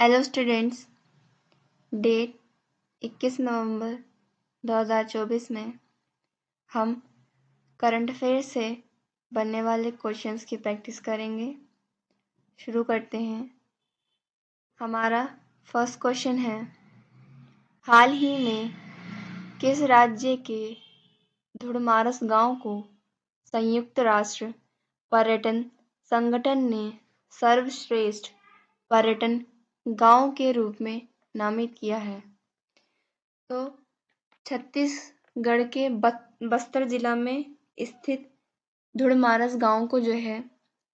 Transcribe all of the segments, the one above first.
Hello students, date 21 नवंबर 2024 में हम current affair से बनने वाले क्वेश्चंस की प्रैक्टिस करेंगे। शुरू करते हैं। हमारा फर्स्ट क्वेश्चन है, हाल ही में किस राज्य के धुड़मारस गांव को संयुक्त राष्ट्र पर्यटन संगठन ने सर्वश्रेष्ठ पर्यटन गांव के रूप में नामित किया है? तो छत्तीसगढ़ के बस्तर जिला में स्थित धुड़मारस गांव को जो है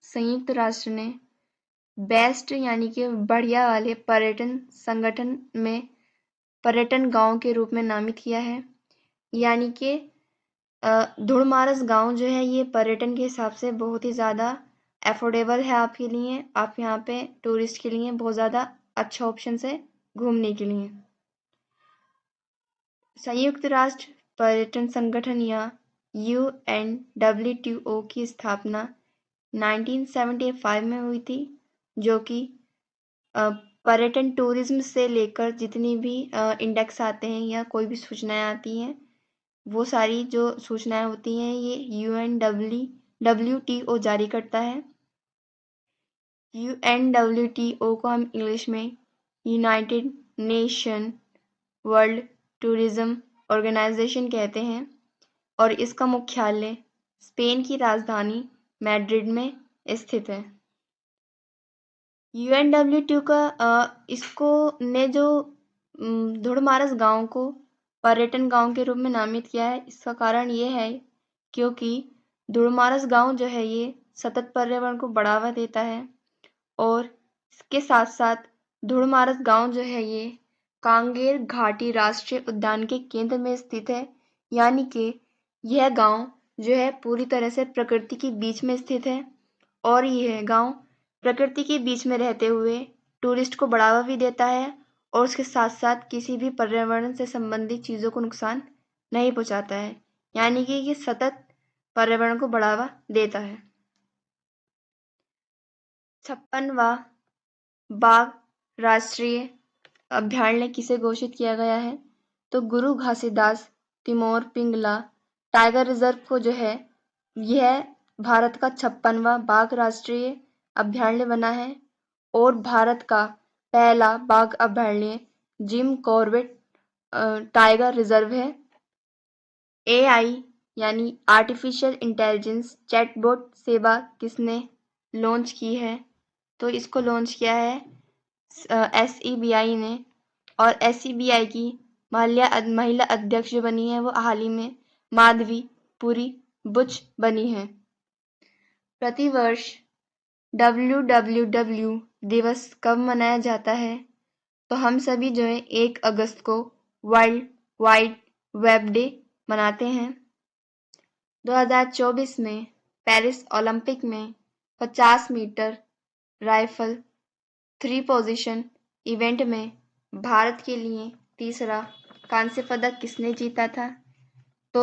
संयुक्त राष्ट्र ने बेस्ट यानी कि बढ़िया वाले पर्यटन संगठन में पर्यटन गांव के रूप में नामित किया है। यानी कि धुड़मारस गांव जो है ये पर्यटन के हिसाब से बहुत ही ज़्यादा एफोर्डेबल है आपके लिए। आप यहाँ पे टूरिस्ट के लिए बहुत ज़्यादा अच्छा ऑप्शन है घूमने के लिए। संयुक्त राष्ट्र पर्यटन संगठन या UNWTO की स्थापना 1975 में हुई थी, जो कि पर्यटन टूरिज्म से लेकर जितनी भी इंडेक्स आते हैं या कोई भी सूचनाएं आती हैं, वो सारी जो सूचनाएं होती हैं ये UNWTO जारी करता है। UNWTO को हम इंग्लिश में United Nation World Tourism Organization कहते हैं और इसका मुख्यालय स्पेन की राजधानी मैड्रिड में स्थित है। UNWTO का इसको ने जो धुड़मारस गांव को पर्यटन गांव के रूप में नामित किया है, इसका कारण ये है क्योंकि धुड़मारस गांव जो है ये सतत पर्यावरण को बढ़ावा देता है और इसके साथ साथ धुड़मारस गांव जो है ये कांगेर घाटी राष्ट्रीय उद्यान के केंद्र में स्थित है। यानी कि यह गांव जो है पूरी तरह से प्रकृति के बीच में स्थित है और यह गांव प्रकृति के बीच में रहते हुए टूरिस्ट को बढ़ावा भी देता है और उसके साथ साथ किसी भी पर्यावरण से संबंधित चीज़ों को नुकसान नहीं पहुंचाता है। यानी कि ये सतत पर्यावरण को बढ़ावा देता है। 56वां बाघ राष्ट्रीय अभयारण्य किसे घोषित किया गया है? तो गुरु घासीदास तिमोर पिंगला टाइगर रिजर्व को जो है यह भारत का 56वां बाघ राष्ट्रीय अभयारण्य बना है और भारत का पहला बाघ अभयारण्य जिम कॉर्बेट टाइगर रिजर्व है। AI यानी आर्टिफिशियल इंटेलिजेंस चैटबॉट सेवा किसने लॉन्च की है? तो इसको लॉन्च किया है SEBI ने और SEBI की महिला अध्यक्ष जो बनी है वो हाल ही में माधवी पुरी बुच बनी है। प्रतिवर्ष WWW दिवस कब मनाया जाता है? तो हम सभी जो है 1 अगस्त को वर्ल्ड वाइड वेब डे मनाते हैं। 2024 में पेरिस ओलंपिक में 50 मीटर राइफल 3 पोजीशन इवेंट में भारत के लिए तीसरा कांस्य पदक किसने जीता था? तो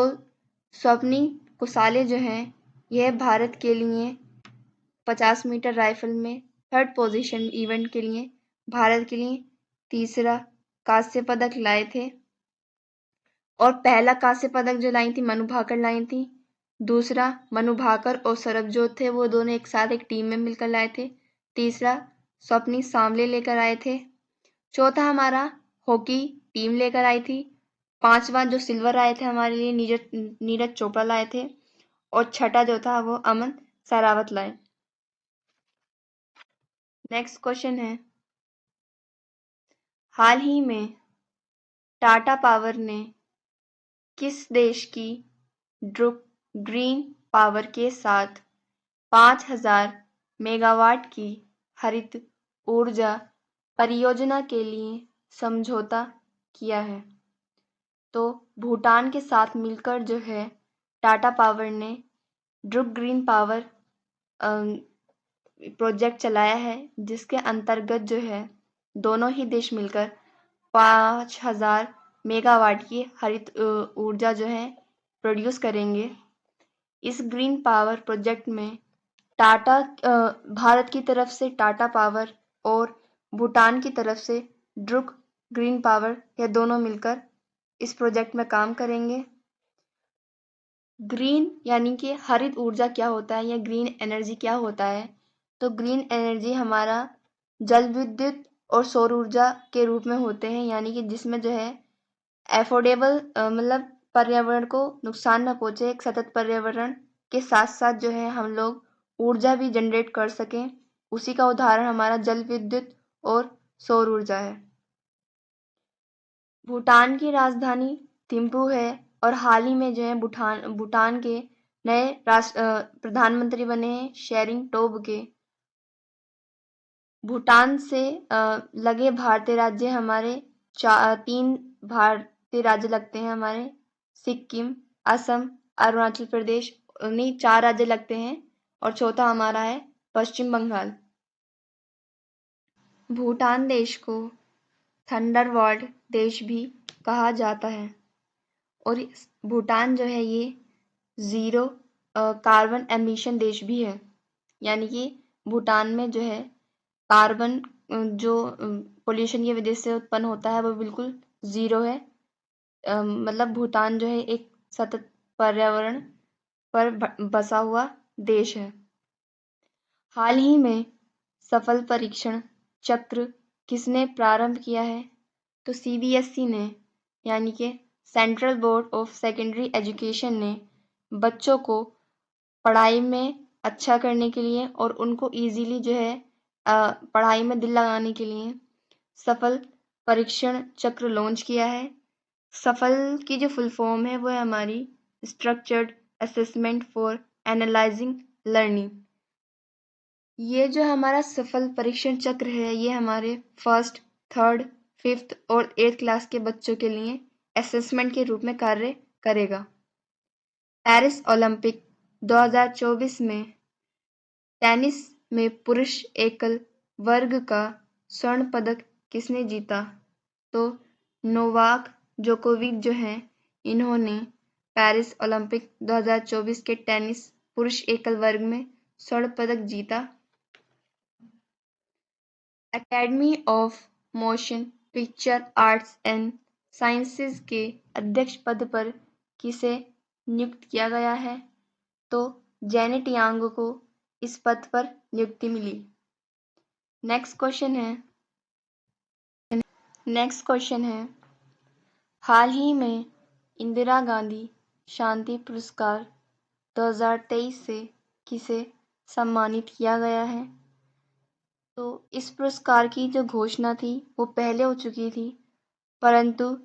स्वप्नी कुसाले जो हैं यह भारत के लिए 50 मीटर राइफल में 3rd पोजीशन इवेंट के लिए भारत के लिए तीसरा कांस्य पदक लाए थे और पहला कांस्य पदक जो लाई थी मनु भाकर लाई थी। दूसरा मनु भाकर और सरबजोत थे, वो दोनों एक साथ एक टीम में मिलकर लाए थे। तीसरा स्वप्नी सांवले लेकर आए थे। चौथा हमारा हॉकी टीम लेकर आई थी। 5वां जो सिल्वर आए थे हमारे लिए नीरज चोपड़ा लाए थे और छठा जो था वो अमन सरावत लाए। नेक्स्ट क्वेश्चन है, हाल ही में टाटा पावर ने किस देश की ग्रीन पावर के साथ 5000 मेगावाट की हरित ऊर्जा परियोजना के लिए समझौता किया है? तो भूटान के साथ मिलकर जो है टाटा पावर ने ड्रुक ग्रीन पावर प्रोजेक्ट चलाया है, जिसके अंतर्गत जो है दोनों ही देश मिलकर 5000 मेगावाट की हरित ऊर्जा जो है प्रोड्यूस करेंगे। इस ग्रीन पावर प्रोजेक्ट में टाटा भारत की तरफ से टाटा पावर और भूटान की तरफ से ड्रुक ग्रीन पावर, यह दोनों मिलकर इस प्रोजेक्ट में काम करेंगे। ग्रीन यानी कि हरित ऊर्जा क्या होता है या ग्रीन एनर्जी क्या होता है? तो ग्रीन एनर्जी हमारा जल विद्युत और सौर ऊर्जा के रूप में होते हैं, यानी कि जिसमें जो है एफोर्डेबल मतलब पर्यावरण को नुकसान न पहुंचे, एक सतत पर्यावरण के साथ साथ जो है हम लोग ऊर्जा भी जनरेट कर सकें। उसी का उदाहरण हमारा जल विद्युत और सौर ऊर्जा है। भूटान की राजधानी थिम्पू है और हाल ही में जो है भूटान के नए प्रधानमंत्री बने हैं शेरिंग टोब्गे। भूटान से लगे भारतीय राज्य हमारे 3 भारतीय राज्य लगते हैं हमारे, सिक्किम, असम, अरुणाचल प्रदेश, नहीं 4 राज्य लगते हैं और चौथा हमारा है पश्चिम बंगाल। भूटान देश को थंडरबर्ड देश भी कहा जाता है और भूटान जो है ये ज़ीरो कार्बन एमिशन देश भी है, यानी कि भूटान में जो है कार्बन जो पोल्यूशन की वजह से उत्पन्न होता है वो बिल्कुल ज़ीरो है। मतलब भूटान जो है एक सतत पर्यावरण पर बसा हुआ देश है। हाल ही में सफल परीक्षण चक्र किसने प्रारंभ किया है? तो सीबीएसई ने, यानी कि central board of secondary education ने बच्चों को पढ़ाई में अच्छा करने के लिए और उनको इजीली जो है पढ़ाई में दिल लगाने के लिए सफल परीक्षण चक्र लॉन्च किया है। सफल की जो फुल फॉर्म है वो है हमारी structured assessment for analysing learning. ये जो हमारा सफल परीक्षण चक्र है ये हमारे फर्स्ट, थर्ड, फिफ्थ और 8th क्लास के बच्चों के लिए असेसमेंट के रूप में कार्य करेगा। पेरिस ओलंपिक 2024 में टेनिस में पुरुष एकल वर्ग का स्वर्ण पदक किसने जीता? तो नोवाक जोकोविक जो हैं इन्होंने पेरिस ओलंपिक 2024 के टेनिस पुरुष एकल वर्ग में स्वर्ण पदक जीता। Academy of motion picture arts and sciences के अध्यक्ष पद पर किसे नियुक्त किया गया है? तो जेनेट यांग को इस पद पर नियुक्ति मिली। नेक्स्ट क्वेश्चन है हाल ही में इंदिरा गांधी शांति पुरस्कार 2023 से किसे सम्मानित किया गया है? तो इस पुरस्कार की जो घोषणा थी वो पहले हो चुकी थी, परंतु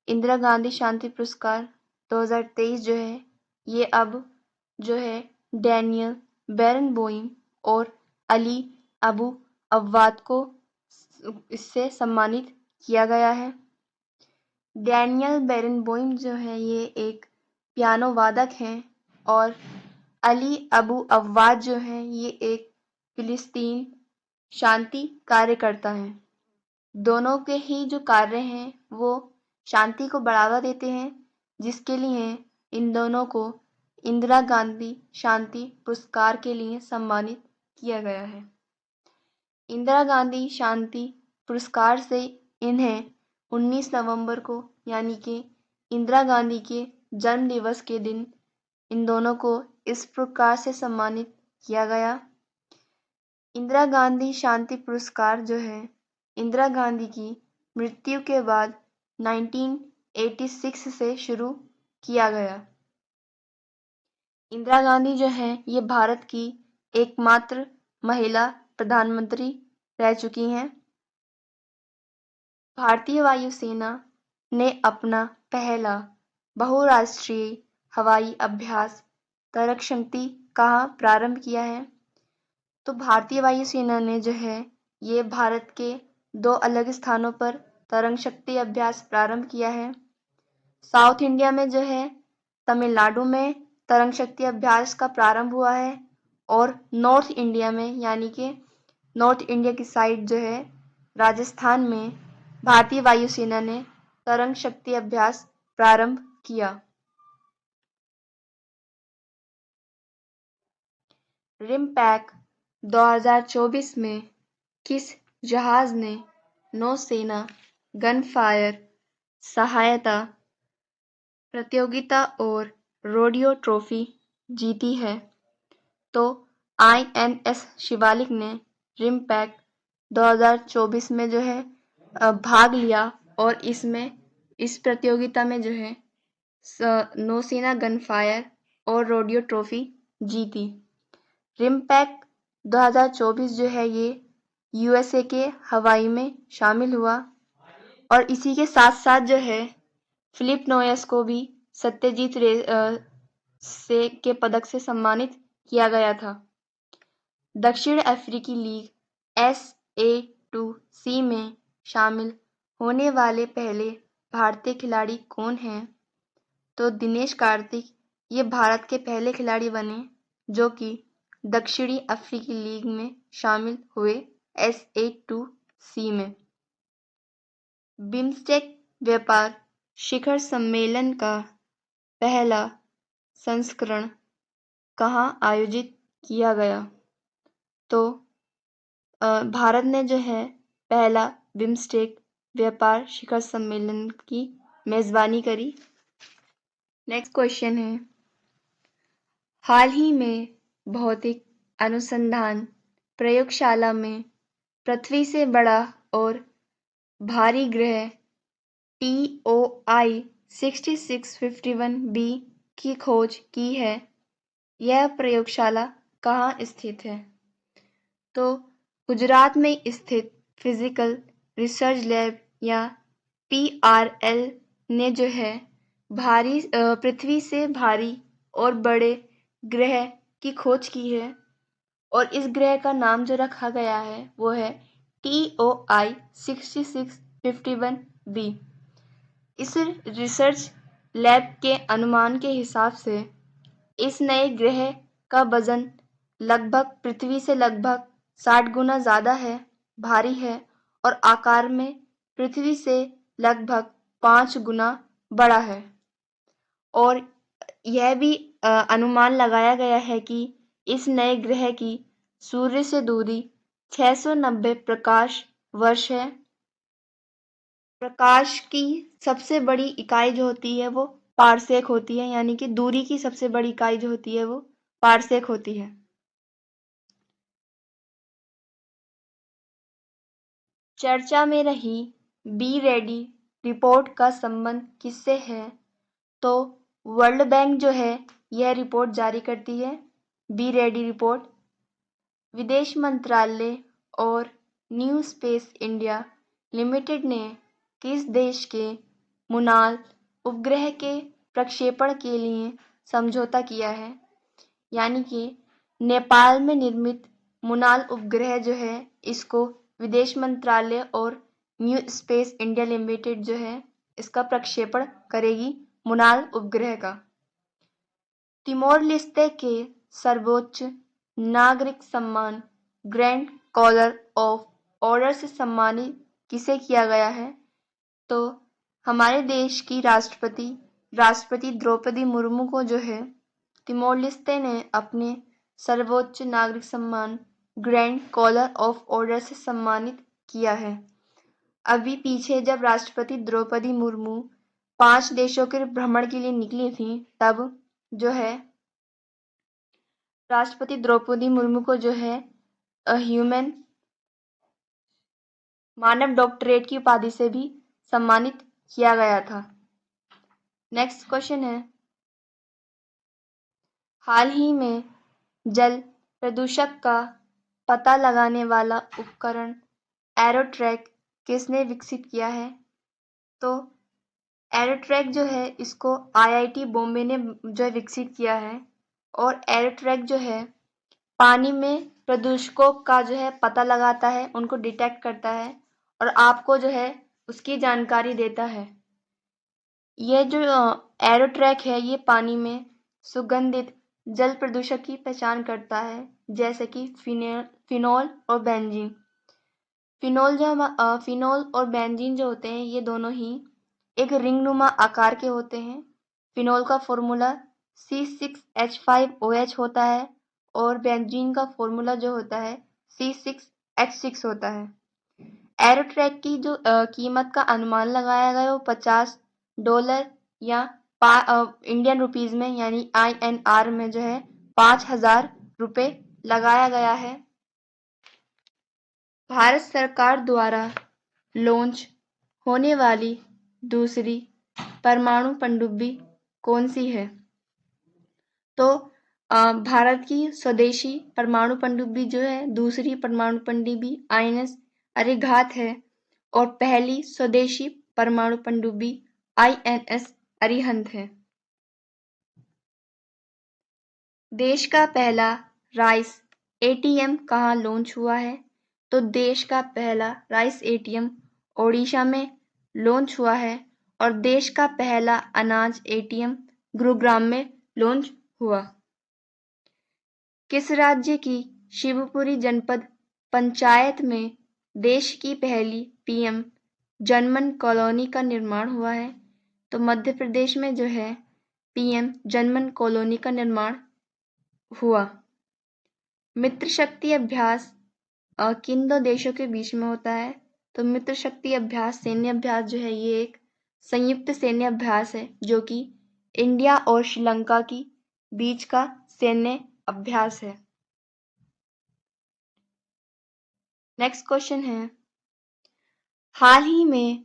इंदिरा गांधी शांति पुरस्कार 2023 जो है ये अब जो है डैनियल बेरनबोइम और अली अबू अव्वाद को इससे सम्मानित किया गया है। डैनियल बेरनबोइम जो है ये एक पियानो वादक हैं और अली अबू अव्वाद जो है ये एक फिलिस्तीन शांति कार्यकर्ता हैं। दोनों के ही जो कार्य हैं वो शांति को बढ़ावा देते हैं, जिसके लिए इन दोनों को इंदिरा गांधी शांति पुरस्कार के लिए सम्मानित किया गया है। इंदिरा गांधी शांति पुरस्कार से इन्हें 19 नवंबर को, यानी कि इंदिरा गांधी के जन्म दिवस के दिन इन दोनों को इस प्रकार से सम्मानित किया गया। इंदिरा गांधी शांति पुरस्कार जो है इंदिरा गांधी की मृत्यु के बाद 1986 से शुरू किया गया। इंदिरा गांधी जो है ये भारत की एकमात्र महिला प्रधानमंत्री रह चुकी हैं। भारतीय वायुसेना ने अपना पहला बहुराष्ट्रीय हवाई अभ्यास तरक शक्ति कहाँ प्रारंभ किया है? तो भारतीय वायुसेना ने जो है ये भारत के 2 अलग स्थानों पर तरंग शक्ति अभ्यास प्रारंभ किया है। साउथ इंडिया में जो है तमिलनाडु में तरंग शक्ति अभ्यास का प्रारंभ हुआ है और नॉर्थ इंडिया में, यानी कि नॉर्थ इंडिया की साइड जो है राजस्थान में भारतीय वायुसेना ने तरंग शक्ति अभ्यास प्रारंभ किया। रिमपैक 2024 में किस जहाज ने नौसेना गन फायर सहायता प्रतियोगिता और रोडियो ट्रॉफी जीती है? तो INS शिवालिक ने रिम्पैक 2024 में जो है भाग लिया और इस प्रतियोगिता में जो है नौसेना गनफायर और रोडियो ट्रॉफी जीती। रिम्पैक 2024 जो है ये USA के हवाई में शामिल हुआ और इसी के साथ साथ जो है फिलिप नोयस को भी सत्यजीत रे से के पदक से सम्मानित किया गया था। दक्षिण अफ्रीकी लीग SA2C में शामिल होने वाले पहले भारतीय खिलाड़ी कौन हैं? तो दिनेश कार्तिक ये भारत के पहले खिलाड़ी बने जो कि दक्षिणी अफ्रीकी लीग में शामिल हुए SA2C में। बिम्स्टेक व्यापार शिखर सम्मेलन का पहला संस्करण कहाँ आयोजित किया गया? तो भारत ने जो है पहला बिम्स्टेक व्यापार शिखर सम्मेलन की मेजबानी करी। नेक्स्ट क्वेश्चन है, हाल ही में भौतिक अनुसंधान प्रयोगशाला में पृथ्वी से बड़ा और भारी ग्रह TOI 6651b की खोज की है। यह प्रयोगशाला कहाँ स्थित है? तो गुजरात में स्थित फिजिकल रिसर्च लैब या PRL ने जो है पृथ्वी से भारी और बड़े ग्रह की खोज की है और इस ग्रह का नाम जो रखा गया है वो है TOI 6651b। इस रिसर्च लैब के अनुमान के हिसाब से इस नए ग्रह का वजन लगभग पृथ्वी से लगभग 60 गुना ज़्यादा है, भारी है और आकार में पृथ्वी से लगभग 5 गुना बड़ा है। और यह भी अनुमान लगाया गया है कि इस नए ग्रह की सूर्य से दूरी 690 प्रकाश वर्ष है। प्रकाश की सबसे बड़ी इकाई जो होती है वो पारसेक होती है, यानी कि दूरी की सबसे बड़ी इकाई जो होती है वो पारसेक होती है। चर्चा में रही बी रेडी रिपोर्ट का संबंध किससे है? तो वर्ल्ड बैंक जो है यह रिपोर्ट जारी करती है, बी रेडी रिपोर्ट। विदेश मंत्रालय और न्यू स्पेस इंडिया लिमिटेड ने किस देश के मुनाल उपग्रह के प्रक्षेपण के लिए समझौता किया है? यानी कि नेपाल में निर्मित मुनाल उपग्रह जो है इसको विदेश मंत्रालय और न्यू स्पेस इंडिया लिमिटेड जो है इसका प्रक्षेपण करेगी मुनाल उपग्रह का। तिमोर लेस्ते के सर्वोच्च नागरिक सम्मान ग्रैंड कॉलर ऑफ ऑर्डर से सम्मानित किसे किया गया है? तो हमारे देश की राष्ट्रपति द्रौपदी मुर्मू को जो है तिमोर लेस्ते ने अपने सर्वोच्च नागरिक सम्मान ग्रैंड कॉलर ऑफ ऑर्डर से सम्मानित किया है। अभी पीछे जब राष्ट्रपति द्रौपदी मुर्मू 5 देशों के भ्रमण के लिए निकली थी तब जो है राष्ट्रपति द्रौपदी मुर्मू को जो है ह्यूमन मानव डॉक्टरेट की उपाधि से भी सम्मानित किया गया था। नेक्स्ट क्वेश्चन है, हाल ही में जल प्रदूषक का पता लगाने वाला उपकरण एरोट्रैक किसने विकसित किया है? तो एरोट्रैक जो है इसको IIT बॉम्बे ने जो है विकसित किया है और एरोट्रैक जो है पानी में प्रदूषकों का जो है पता लगाता है, उनको डिटेक्ट करता है और आपको जो है उसकी जानकारी देता है। ये जो एरोट्रैक है ये पानी में सुगंधित जल प्रदूषक की पहचान करता है, जैसे कि फिनोल और बेंजीन। फिनोल और बेंजीन जो होते हैं ये दोनों ही एक रिंगनुमा आकार के होते हैं। फिनोल का फॉर्मूला C6H5OH होता है और बेंजीन का फॉर्मूला जो होता है C6H6 होता है। एरोट्रैक की जो कीमत का अनुमान लगाया गया वो $50 या इंडियन रुपीज में यानी INR में जो है 5,000 रुपये लगाया गया है। भारत सरकार द्वारा लॉन्च होने वाली दूसरी परमाणु पनडुब्बी कौन सी है? तो भारत की स्वदेशी परमाणु पनडुब्बी जो है दूसरी परमाणु पनडुब्बी INS अरिघात है और पहली स्वदेशी परमाणु पनडुब्बी INS अरिहंत है। देश का पहला राइस ATM कहाँ लॉन्च हुआ है? तो देश का पहला राइस ATM ओडिशा में लॉन्च हुआ है और देश का पहला अनाज ATM गुरुग्राम में लॉन्च हुआ। किस राज्य की शिवपुरी जनपद पंचायत में देश की पहली PM जनमन कॉलोनी का निर्माण हुआ है? तो मध्य प्रदेश में जो है PM जनमन कॉलोनी का निर्माण हुआ। मित्र शक्ति अभ्यास किन दो देशों के बीच में होता है? तो मित्र शक्ति अभ्यास सैन्य अभ्यास जो है ये एक संयुक्त सैन्य अभ्यास है जो कि इंडिया और श्रीलंका की बीच का सैन्य अभ्यास है। नेक्स्ट क्वेश्चन है, हाल ही में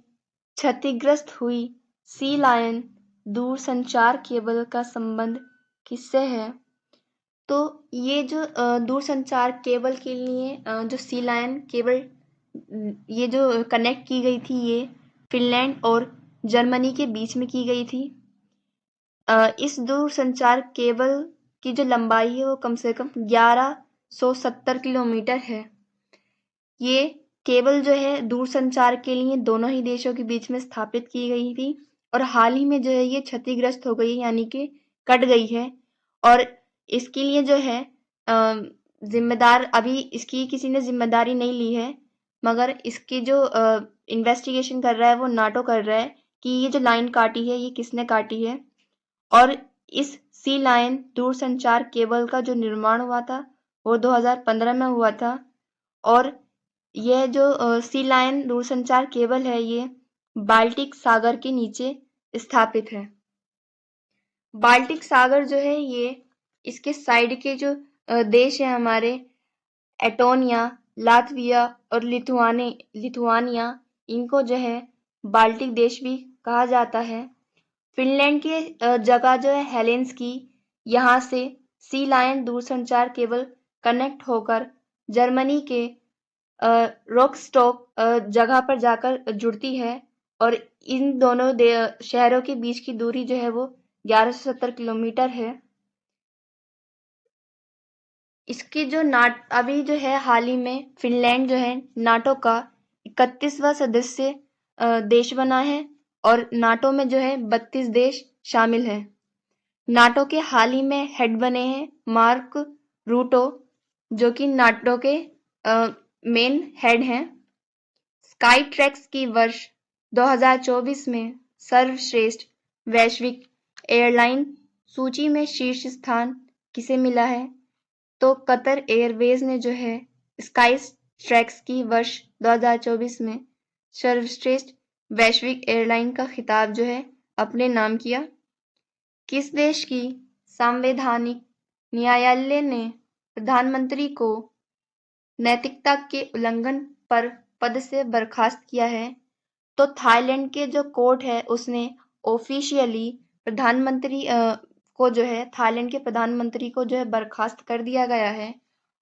क्षतिग्रस्त हुई सी लायन दूरसंचार केबल का संबंध किससे है? तो ये जो दूरसंचार केबल के लिए जो सी लायन केबल ये जो कनेक्ट की गई थी ये फिनलैंड और जर्मनी के बीच में की गई थी। इस दूरसंचार केबल की जो लंबाई है वो कम से कम 1170 किलोमीटर है। ये केबल जो है दूरसंचार के लिए दोनों ही देशों के बीच में स्थापित की गई थी और हाल ही में जो है ये क्षतिग्रस्त हो गई यानी कि कट गई है और इसके लिए जो है जिम्मेदार अभी इसकी किसी ने जिम्मेदारी नहीं ली है, मगर इसकी जो इन्वेस्टिगेशन कर रहा है वो नाटो कर रहा है कि ये जो लाइन काटी है ये किसने काटी है। और इस सी लाइन दूरसंचार केबल का जो निर्माण हुआ था वो 2015 में हुआ था और यह जो सी लाइन दूरसंचार केबल है ये बाल्टिक सागर के नीचे स्थापित है। बाल्टिक सागर जो है ये इसके साइड के जो देश है हमारे एटोनिया, लातविया और लिथुआनिया इनको जो है बाल्टिक देश भी कहा जाता है। फिनलैंड के जगह जो है हेलेंस्की, यहाँ से सी लायन दूरसंचार केबल कनेक्ट होकर जर्मनी के रोकस्टॉक जगह पर जाकर जुड़ती है और इन दोनों शहरों के बीच की दूरी जो है वो 1170 किलोमीटर है। इसकी जो अभी जो है हाल ही में फिनलैंड जो है नाटो का 31वां सदस्य देश बना है और नाटो में जो है 32 देश शामिल हैं। नाटो के हाल ही में हेड बने हैं मार्क रूटो जो कि नाटो के मेन हेड हैं। स्काई ट्रैक्स की वर्ष 2024 में सर्वश्रेष्ठ वैश्विक एयरलाइन सूची में शीर्ष स्थान किसे मिला है? तो कतर एयरवेज ने जो है स्काई ट्रैक्स की वर्ष 2024 में सर्वश्रेष्ठ वैश्विक एयरलाइन का खिताब जो है अपने नाम किया। किस देश की संवैधानिक न्यायालय ने प्रधानमंत्री को नैतिकता के उल्लंघन पर पद से बर्खास्त किया है? तो थाईलैंड के जो कोर्ट है उसने ऑफिशियली प्रधानमंत्री को जो है थाईलैंड के प्रधानमंत्री को जो है बर्खास्त कर दिया गया है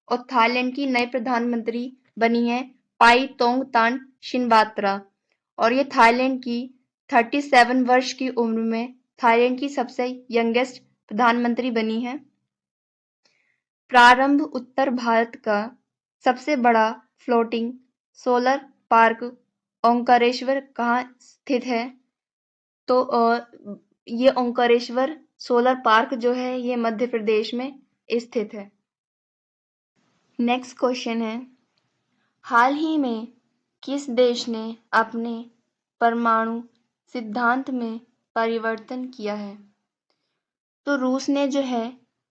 और थाईलैंड की नई प्रधानमंत्री बनी है पाइतोंगतान शिनवात्रा और ये थाईलैंड की 37 वर्ष की उम्र में थाईलैंड की सबसे यंगेस्ट प्रधानमंत्री बनी है। प्रारंभ उत्तर भारत का सबसे बड़ा फ्लोटिंग सोलर पार्क ओंकारेश्वर कहाँ स्थित है? तो ये ओंकारेश्वर सोलर पार्क जो है ये मध्य प्रदेश में स्थित है। नेक्स्ट क्वेश्चन है, हाल ही में किस देश ने अपने परमाणु सिद्धांत में परिवर्तन किया है? तो रूस ने जो है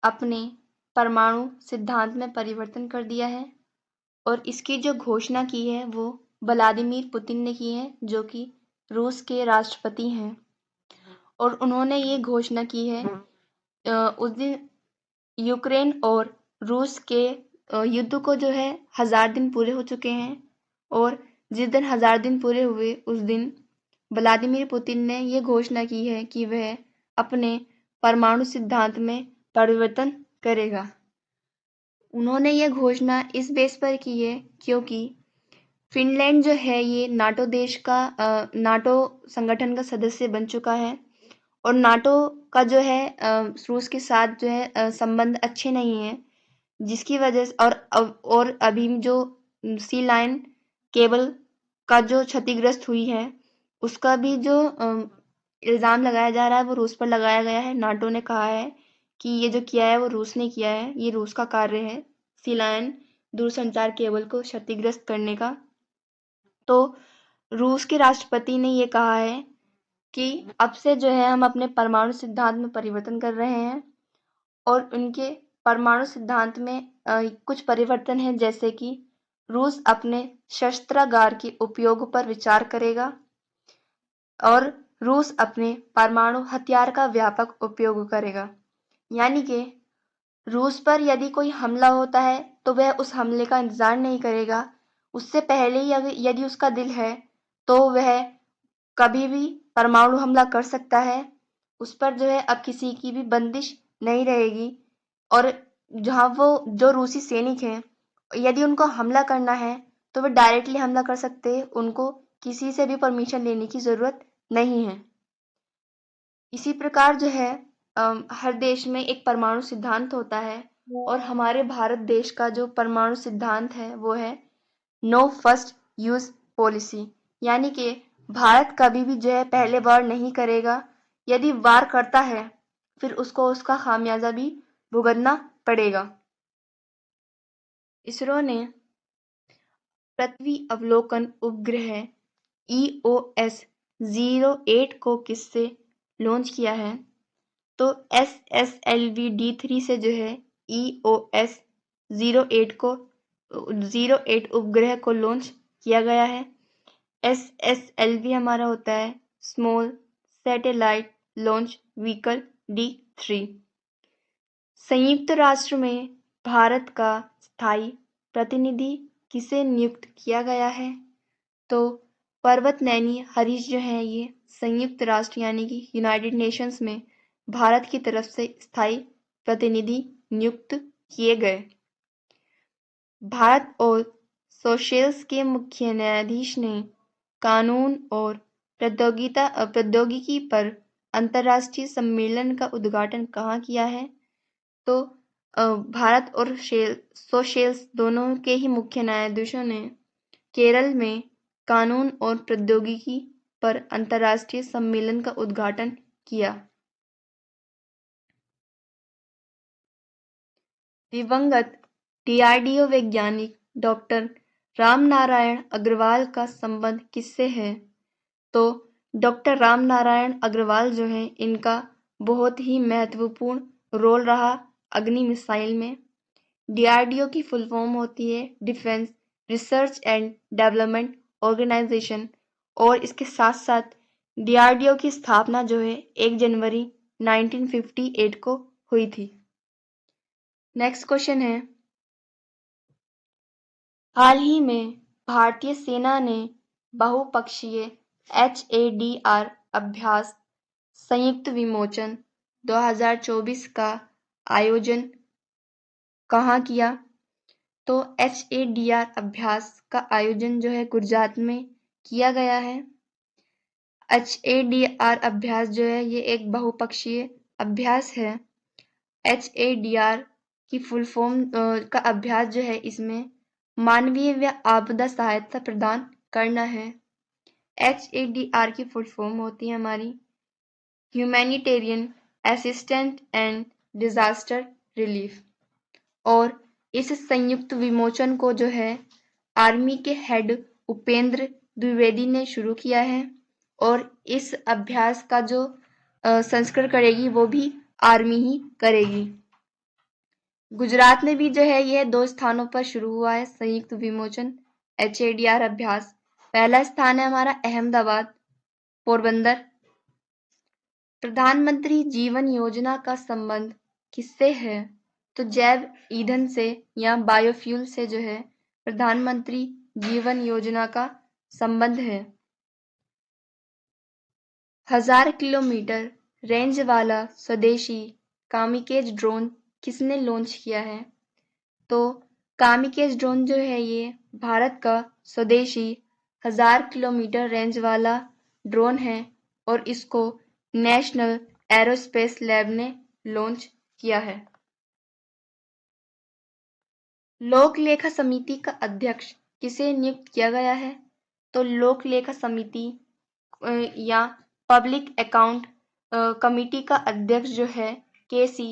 अपने परमाणु सिद्धांत में परिवर्तन कर दिया है और इसकी जो घोषणा की है वो व्लादिमीर पुतिन ने की है, जो कि रूस के राष्ट्रपति हैं। और उन्होंने ये घोषणा की है उस दिन यूक्रेन और रूस के युद्ध को जो है 1000 दिन पूरे हो चुके हैं। और जिस दिन 1000 दिन पूरे हुए उस दिन व्लादिमीर पुतिन ने ये घोषणा की है कि वह अपने परमाणु सिद्धांत में परिवर्तन करेगा। उन्होंने ये घोषणा इस बेस पर की है क्योंकि फिनलैंड जो है ये नाटो देश का नाटो संगठन का सदस्य बन चुका है। और नाटो का जो है रूस के साथ जो है संबंध अच्छे नहीं है, जिसकी वजह से और अभी जो सी लाइन केबल का जो क्षतिग्रस्त हुई है उसका भी जो इल्ज़ाम लगाया जा रहा है वो रूस पर लगाया गया है। नाटो ने कहा है कि ये जो किया है वो रूस ने किया है, ये रूस का कार्य है सी लाइन दूरसंचार केबल को क्षतिग्रस्त करने का। तो रूस के राष्ट्रपति ने ये कहा है कि अब से जो है हम अपने परमाणु सिद्धांत में परिवर्तन कर रहे हैं। और उनके परमाणु सिद्धांत में कुछ परिवर्तन हैं, जैसे कि रूस अपने शस्त्रागार के उपयोग पर विचार करेगा और रूस अपने परमाणु हथियार का व्यापक उपयोग करेगा। यानी कि रूस पर यदि कोई हमला होता है तो वह उस हमले का इंतजार नहीं करेगा, उससे पहले ही यदि उसका दिल है तो वह कभी भी परमाणु हमला कर सकता है। उस पर जो है अब किसी की भी बंदिश नहीं रहेगी। और जहाँ वो जो रूसी सैनिक हैं यदि उनको हमला करना है तो वे डायरेक्टली हमला कर सकते हैं, उनको किसी से भी परमिशन लेने की ज़रूरत नहीं है। इसी प्रकार जो है हर देश में एक परमाणु सिद्धांत होता है और हमारे भारत देश का जो परमाणु सिद्धांत है वो है नो फर्स्ट यूज पॉलिसी। यानी कि भारत कभी भी जो है पहले वार नहीं करेगा, यदि वार करता है फिर उसको उसका खामियाजा भी भुगतना पड़ेगा। इसरो ने पृथ्वी अवलोकन उपग्रह EOS 08 को किससे लॉन्च किया है? तो SSLV-D3 से जो है EOS 08 उपग्रह को लॉन्च किया गया है। SSLV हमारा होता है small satellite launch vehicle D3। संयुक्त राष्ट्र में भारत का स्थायी प्रतिनिधि किसे नियुक्त किया गया है? तो पर्वतनैनी हरीश जो है ये संयुक्त राष्ट्र यानी कि यूनाइटेड नेशंस में भारत की तरफ से स्थायी प्रतिनिधि नियुक्त किए गए। भारत और सेशेल्स के मुख्य न्यायाधीश ने कानून और प्रौद्योगिकी पर अंतर्राष्ट्रीय सम्मेलन का उद्घाटन कहाँ किया है? तो भारत और सेशेल्स दोनों के ही मुख्य न्यायाधीशों ने केरल में कानून और प्रौद्योगिकी पर अंतर्राष्ट्रीय सम्मेलन का उद्घाटन किया। दिवंगत DRDO वैज्ञानिक डॉक्टर रामनारायण अग्रवाल का संबंध किससे है? तो डॉक्टर रामनारायण अग्रवाल जो हैं इनका बहुत ही महत्वपूर्ण रोल रहा अग्नि मिसाइल में। DRDO की फुल फॉर्म होती है Defence Research and Development Organisation. और इसके साथ साथ DRDO की स्थापना जो है 1 जनवरी 1958 को हुई थी। नेक्स्ट क्वेश्चन है, हाल ही में भारतीय सेना ने बहुपक्षीय HADR अभ्यास संयुक्त विमोचन 2024 का आयोजन कहाँ किया? तो HADR अभ्यास का आयोजन जो है गुजरात में किया गया है। HADR अभ्यास जो है ये एक बहुपक्षीय अभ्यास है। HADR की फुल फॉर्म का अभ्यास जो है इसमें मानवीय व आपदा सहायता प्रदान करना है। HADR की फुल फॉर्म होती है हमारी humanitarian assistant and disaster relief. और इस संयुक्त विमोचन को जो है आर्मी के हेड उपेंद्र द्विवेदी ने शुरू किया है। और इस अभ्यास का जो संस्करण करेगी वो भी आर्मी ही करेगी। गुजरात में भी जो है यह 2 स्थानों पर शुरू हुआ है संयुक्त विमोचन HADR अभ्यास। पहला स्थान है हमारा अहमदाबाद, पोरबंदर। प्रधानमंत्री जीवन योजना का संबंध किससे है? तो जैव ईंधन से या बायोफ्यूल से जो है प्रधानमंत्री जीवन योजना का संबंध है। 1000 किलोमीटर रेंज वाला स्वदेशी कामिकेज ड्रोन किसने लॉन्च किया है? तो कामिकेज ड्रोन जो है ये भारत का स्वदेशी 1000 किलोमीटर रेंज वाला ड्रोन है और इसको नेशनल एरोस्पेस लैब ने लॉन्च किया है। लोक लेखा समिति का अध्यक्ष किसे नियुक्त किया गया है? तो लोक लेखा समिति या पब्लिक अकाउंट कमिटी का अध्यक्ष जो है के.सी.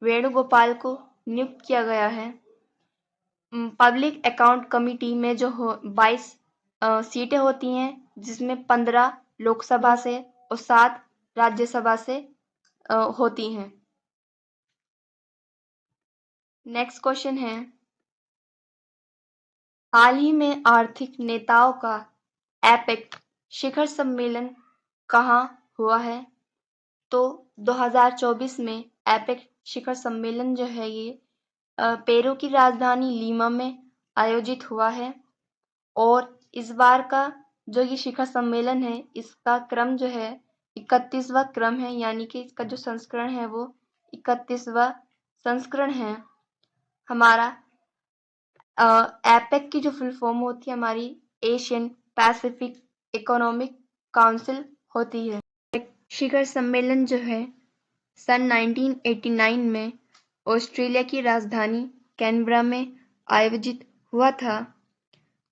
वेणुगोपाल को नियुक्त किया गया है। पब्लिक अकाउंट कमिटी में जो 22 सीटें होती हैं, जिसमें 15 लोकसभा से और 7 राज्यसभा से होती हैं। नेक्स्ट क्वेश्चन है, हाल ही में आर्थिक नेताओं का एपेक शिखर सम्मेलन कहाँ हुआ है? तो 2024 में एपेक शिखर सम्मेलन जो है ये पेरू की राजधानी लीमा में आयोजित हुआ है और इस बार का जो ये शिखर सम्मेलन है इसका क्रम जो है 31वां क्रम है, यानी कि इसका जो संस्करण है वो 31वां संस्करण है। हमारा एपेक की जो फुल फॉर्म होती है हमारी एशियन पैसिफिक इकोनॉमिक काउंसिल होती है। शिखर सम्मेलन जो है सन 1989 में ऑस्ट्रेलिया की राजधानी कैनबरा में आयोजित हुआ था।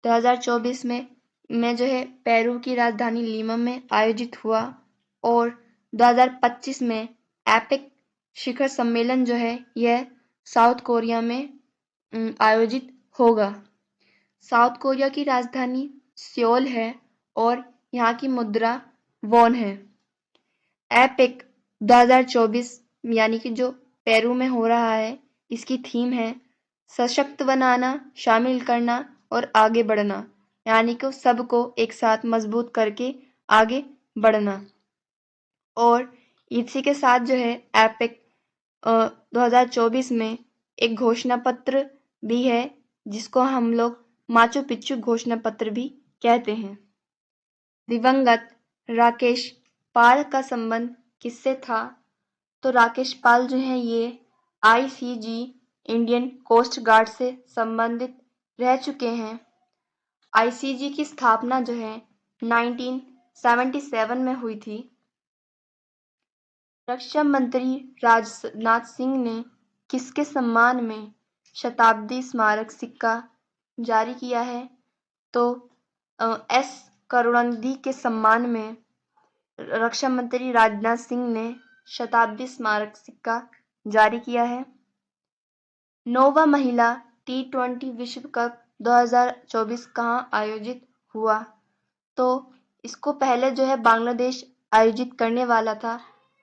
2024 में जो है पेरू की राजधानी लीमा में आयोजित हुआ और 2025 में एपेक शिखर सम्मेलन जो है यह साउथ कोरिया में आयोजित होगा। साउथ कोरिया की राजधानी सियोल है और यहाँ की मुद्रा वॉन है। एपेक 2024 यानी कि जो पेरू में हो रहा है इसकी थीम है सशक्त बनाना, शामिल करना और आगे बढ़ना, यानी कि सबको एक साथ मजबूत करके आगे बढ़ना। और इसी के साथ जो है एपेक 2024 में एक घोषणा पत्र भी है जिसको हम लोग माचू पिच्चू घोषणा पत्र भी कहते हैं। दिवंगत राकेश पाल का संबंध किससे था? तो राकेश पाल जो है ये आईसीजी इंडियन कोस्ट गार्ड से संबंधित रह चुके हैं। आईसीजी की स्थापना जो है 1977 में हुई थी। रक्षा मंत्री राजनाथ सिंह ने किसके सम्मान में शताब्दी स्मारक सिक्का जारी किया है? तो एस करुणानिधि के सम्मान में रक्षा मंत्री राजनाथ सिंह ने शताब्दी स्मारक सिक्का जारी किया है। नोवा महिला T20 विश्व कप 2024 कहाँ आयोजित हुआ? तो इसको पहले जो है बांग्लादेश आयोजित करने वाला था,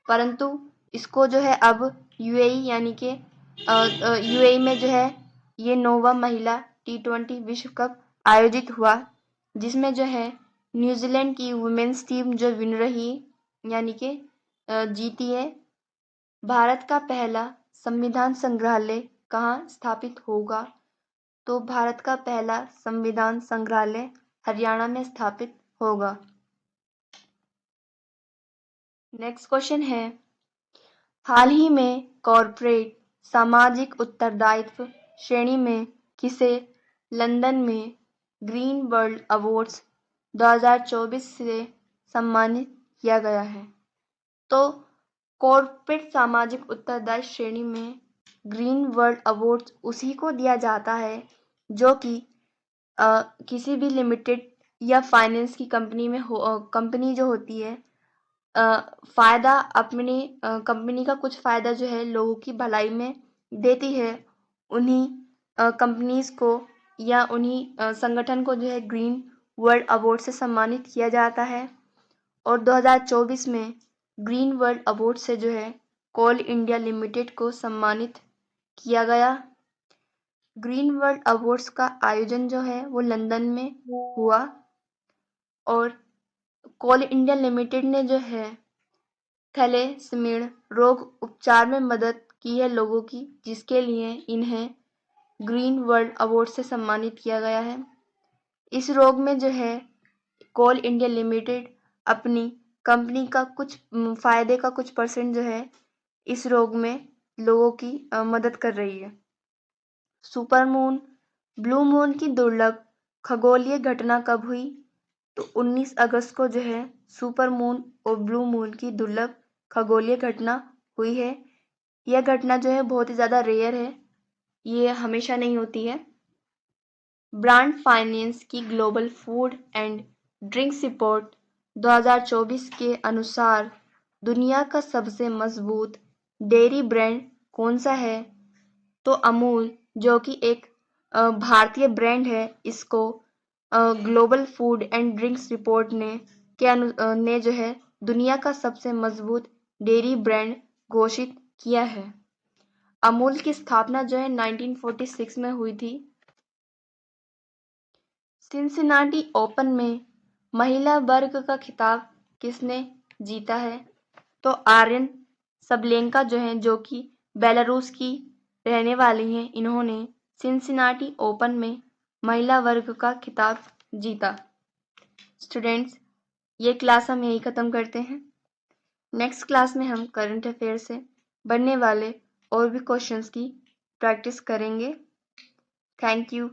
परंतु इसको जो है अब यूएई यानी कि यूएई में जो है ये नोवा महिला T20 विश्व कप आयोजित हुआ, जिसमें जो है न्यूजीलैंड की वुमेन्स टीम जो विन रही यानी कि जीती है। भारत का पहला संविधान संग्रहालय कहाँ स्थापित होगा? तो भारत का पहला संविधान संग्रहालय हरियाणा में स्थापित होगा। नेक्स्ट क्वेश्चन है, हाल ही में कॉर्पोरेट सामाजिक उत्तरदायित्व श्रेणी में किसे लंदन में ग्रीन वर्ल्ड अवार्ड्स 2024 से सम्मानित किया गया है? तो कॉर्पोरेट सामाजिक उत्तरदायित्व श्रेणी में ग्रीन वर्ल्ड अवार्ड्स उसी को दिया जाता है जो कि किसी भी लिमिटेड या फाइनेंस की कंपनी में कंपनी जो होती है फ़ायदा अपनी कंपनी का कुछ फ़ायदा जो है लोगों की भलाई में देती है, उन्हीं कंपनीज़ को या उन्हीं संगठन को जो है ग्रीन वर्ल्ड अवार्ड से सम्मानित किया जाता है। और 2024 में ग्रीन वर्ल्ड अवार्ड से जो है कोल इंडिया लिमिटेड को सम्मानित किया गया। ग्रीन वर्ल्ड अवार्ड्स का आयोजन जो है वो लंदन में हुआ। और कोल इंडिया लिमिटेड ने जो है थैलेसीमिया रोग उपचार में मदद की है लोगों की, जिसके लिए इन्हें ग्रीन वर्ल्ड अवार्ड से सम्मानित किया गया है। इस रोग में जो है कोल इंडिया लिमिटेड अपनी कंपनी का कुछ फायदे का कुछ परसेंट जो है इस रोग में लोगों की मदद कर रही है। सुपर मून, ब्लू मून की दुर्लभ खगोलीय घटना कब हुई? तो 19 अगस्त को जो है सुपर मून और ब्लू मून की दुर्लभ खगोलीय घटना हुई है। यह घटना जो है बहुत ही ज़्यादा रेयर है, ये हमेशा नहीं होती है। ब्रांड फाइनेंस की global food and drinks report 2024 के अनुसार दुनिया का सबसे मजबूत डेयरी ब्रांड कौन सा है? तो अमूल, जो कि एक भारतीय ब्रांड है, इसको global food and drinks report ने जो है दुनिया का सबसे मजबूत डेयरी ब्रांड घोषित किया है। अमूल की स्थापना जो है 1946 में हुई थी। सिंसिनाटी ओपन में महिला वर्ग का खिताब किसने जीता है? तो आर्यन सबलेंका जो है, जो कि बेलारूस की रहने वाली हैं, इन्होंने सिंसिनाटी ओपन में महिला वर्ग का खिताब जीता। स्टूडेंट्स, ये क्लास हम यही ख़त्म करते हैं। नेक्स्ट क्लास में हम करंट अफेयर से बनने वाले और भी क्वेश्चंस की प्रैक्टिस करेंगे। Thank you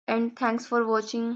and thanks for watching.